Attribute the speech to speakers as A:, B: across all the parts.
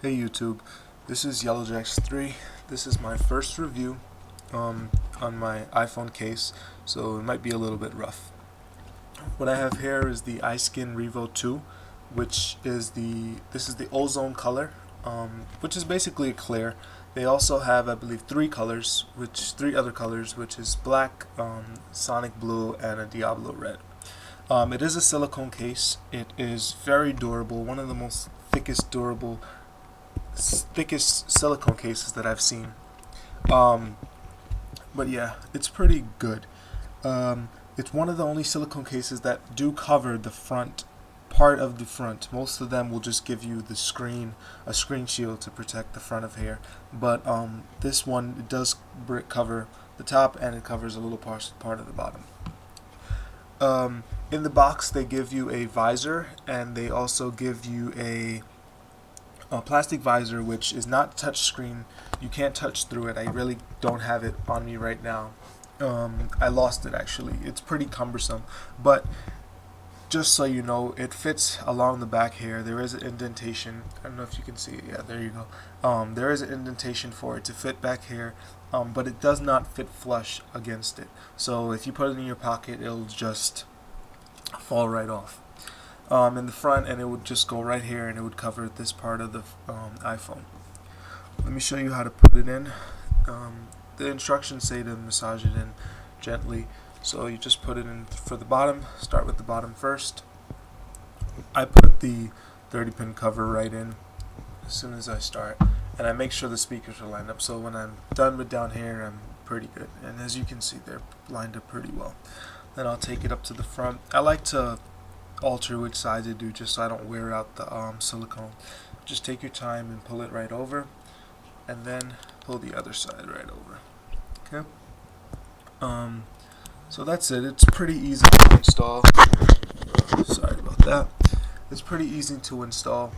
A: Hey YouTube, this is YellowJax3. This is my first review on my iPhone case, so it might be a little bit rough. What I have here is the iskin revo2, which is this is the ozone color, which is basically a clear. They also have, I believe, three other colors, which is black, sonic blue, and a Diablo red. It is a silicone case. It is very durable, one of the most thickest silicone cases that I've seen. Um, but yeah, it's pretty good. It's one of the only silicone cases that do cover the front part of the front. Most of them will just give you a screen shield to protect the front of hair. But this one, it does cover the top, and it covers a little part of the bottom. In the box, they give you a visor, and they also give you a plastic visor, which is not touch screen. You can't touch through it. I really don't have it on me right now. I lost it actually. It's pretty cumbersome, but just so you know, it fits along the back here. There is an indentation. I don't know if you can see it. Yeah, there you go. There is an indentation for it to fit back here, but it does not fit flush against it. So if you put it in your pocket, it'll just fall right off. In the front, and it would just go right here, and it would cover this part of the iPhone. Let me show you how to put it in. The instructions say to massage it in gently, so you just put it in for the bottom. Start with the bottom first. I put the 30-pin cover right in as soon as I start, and I make sure the speakers are lined up, so when I'm done with down here, I'm pretty good. And as you can see, they're lined up pretty well. Then I'll take it up to the front. I like to alter which side to do, just so I don't wear out the silicone. Just take your time and pull it right over, and then pull the other side right over. Okay. So that's it. It's pretty easy to install. Sorry about that. It's pretty easy to install,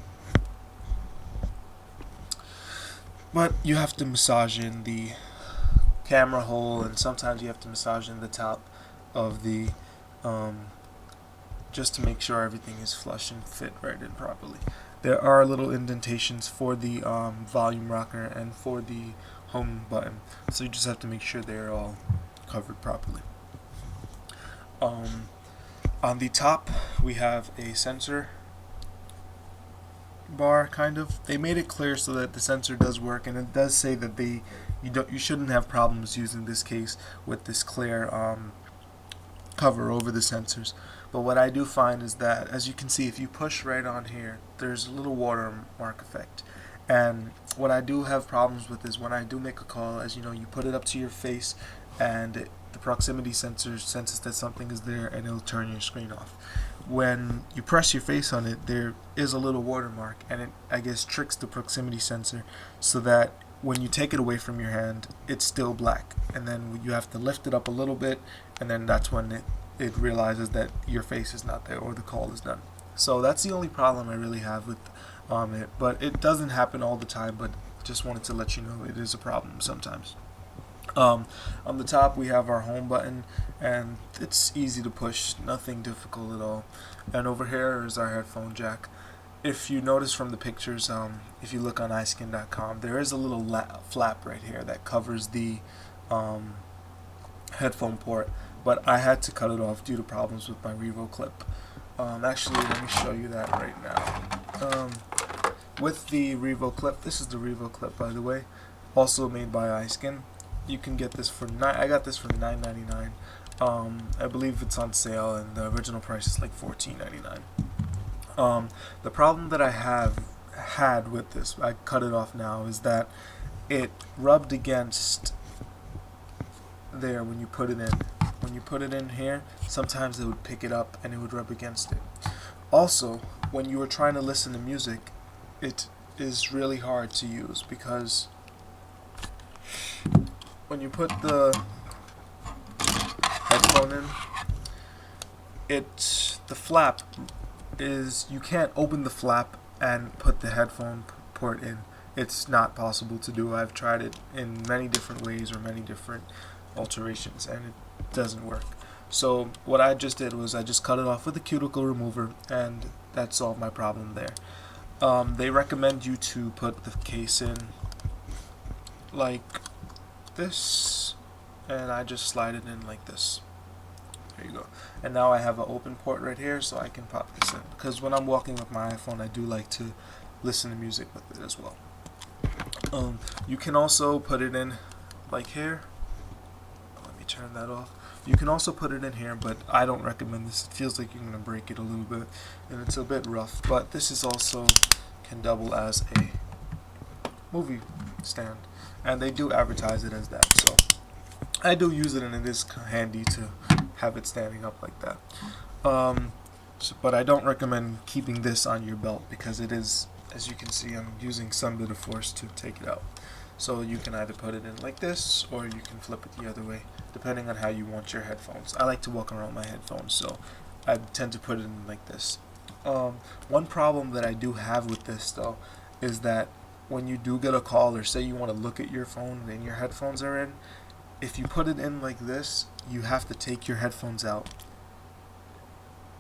A: but you have to massage in the camera hole, and sometimes you have to massage in the top of the just to make sure everything is flush and fit right in properly. There are little indentations for the volume rocker and for the home button, so you just have to make sure they're all covered properly. On the top, we have a sensor bar, kind of. They made it clear so that the sensor does work, and it does say that you shouldn't have problems using this case with this clear cover over the sensors. But what I do find is that, as you can see, if you push right on here, there's a little watermark effect. And what I do have problems with is when I do make a call, as you know, you put it up to your face, and the proximity sensor senses that something is there, and it'll turn your screen off. When you press your face on it, there is a little watermark, and it, I guess, tricks the proximity sensor so that when you take it away from your hand, it's still black, and then you have to lift it up a little bit, and then that's when it realizes that your face is not there or the call is done. So that's the only problem I really have with it, but it doesn't happen all the time, but just wanted to let you know it is a problem sometimes. On the top, we have our home button, and it's easy to push, nothing difficult at all. And over here is our headphone jack. If you notice from the pictures, if you look on iskin.com, there is a little flap right here that covers the headphone port, but I had to cut it off due to problems with my Revo clip. Actually, let me show you that right now. With the Revo clip, this is the Revo clip, by the way, also made by iskin. You can get this for I got this for $9.99. I believe it's on sale, and the original price is like $14.99. The problem that I had with this, I cut it off now, is that it rubbed against there when you put it in. When you put it in here, sometimes it would pick it up and it would rub against it. Also, when you were trying to listen to music, it is really hard to use, because when you put the headphone in, the flap is, you can't open the flap and put the headphone port in. It's not possible to do. I've tried it in many different ways or many different alterations, and it doesn't work. So what I just did was I just cut it off with a cuticle remover, and that solved my problem there. They recommend you to put the case in like this, and I just slide it in like this. There you go. And now I have an open port right here, so I can pop this in, because when I'm walking with my iPhone, I do like to listen to music with it as well. You can also put it in like here. Let me turn that off. You can also put it in here, but I don't recommend this. It feels like you're going to break it a little bit, and it's a bit rough. But this is also can double as a movie stand, and they do advertise it as that. So I do use it, and it is handy to have it standing up like that. But I don't recommend keeping this on your belt, because it is, as you can see, I'm using some bit of force to take it out. So you can either put it in like this, or you can flip it the other way, depending on how you want your headphones. I like to walk around my headphones, so I tend to put it in like this. One problem that I do have with this, though, is that when you do get a call, or say you want to look at your phone and your headphones are in, if you put it in like this, you have to take your headphones out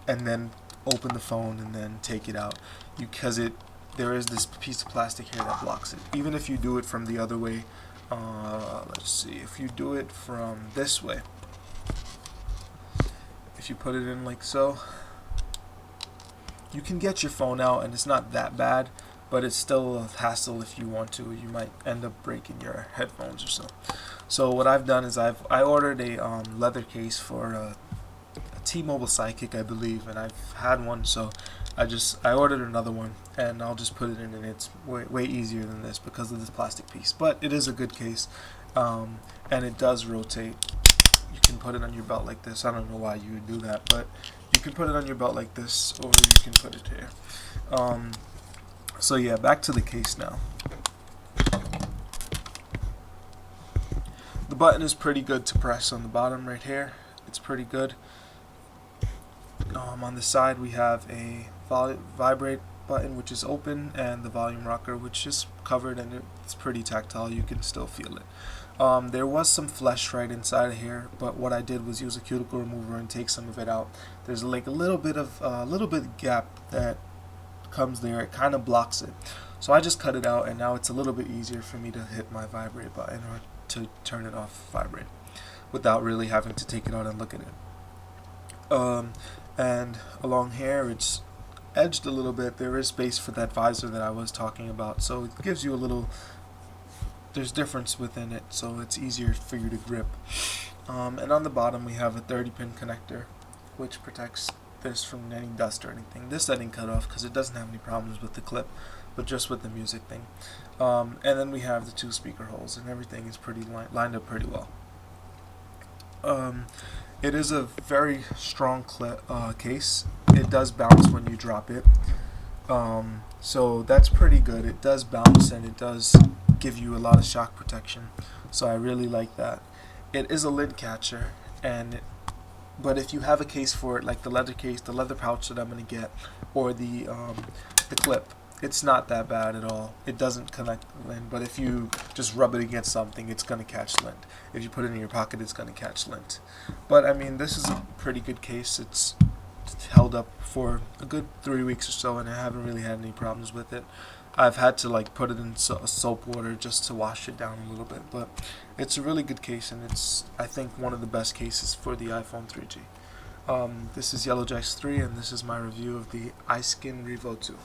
A: and then open the phone and then take it out, because there is this piece of plastic here that blocks it. Even if you do it from the other way, let's see, if you do it from this way, if you put it in like so, you can get your phone out and it's not that bad, but it's still a hassle. If you want to, you might end up breaking your headphones or so. So what I've done is I ordered a leather case for a T-Mobile Sidekick, I believe, and I've had one, so I ordered another one, and I'll just put it in, and it's way easier than this because of this plastic piece. But it is a good case, and it does rotate. You can put it on your belt like this. I don't know why you would do that, but you can put it on your belt like this, or you can put it here. So yeah, back to the case now. The button is pretty good to press on the bottom right here. It's pretty good. On the side we have a vibrate button, which is open, and the volume rocker, which is covered, and it's pretty tactile. You can still feel it. There was some flesh right inside of here, but what I did was use a cuticle remover and take some of it out. There's like a little bit gap that comes there. It kind of blocks it, so I just cut it out, and now it's a little bit easier for me to hit my vibrate button, or to turn it off vibrate, without really having to take it out and look at it. And along here it's edged a little bit. There is space for that visor that I was talking about, so it gives you a little, there's difference within it, so it's easier for you to grip. And on the bottom we have a 30-pin connector, which protects this from any dust or anything. This I didn't cut off because it doesn't have any problems with the clip, but just with the music thing. And then we have the 2 speaker holes, and everything is pretty lined up pretty well. It is a very strong case. It does bounce when you drop it, so that's pretty good. It does bounce, and it does give you a lot of shock protection, so I really like that. It is a lid catcher, but if you have a case for it, like the leather case, the leather pouch that I'm going to get, or the clip, it's not that bad at all. It doesn't connect lint, but if you just rub it against something, it's going to catch lint. If you put it in your pocket, it's going to catch lint. But I mean, this is a pretty good case. It's held up for a good 3 weeks or so, and I haven't really had any problems with it. I've had to like put it in soap water just to wash it down a little bit, but it's a really good case, and it's, I think, one of the best cases for the iPhone 3G. This is Yellow Jack's 3, and this is my review of the iskin revo2.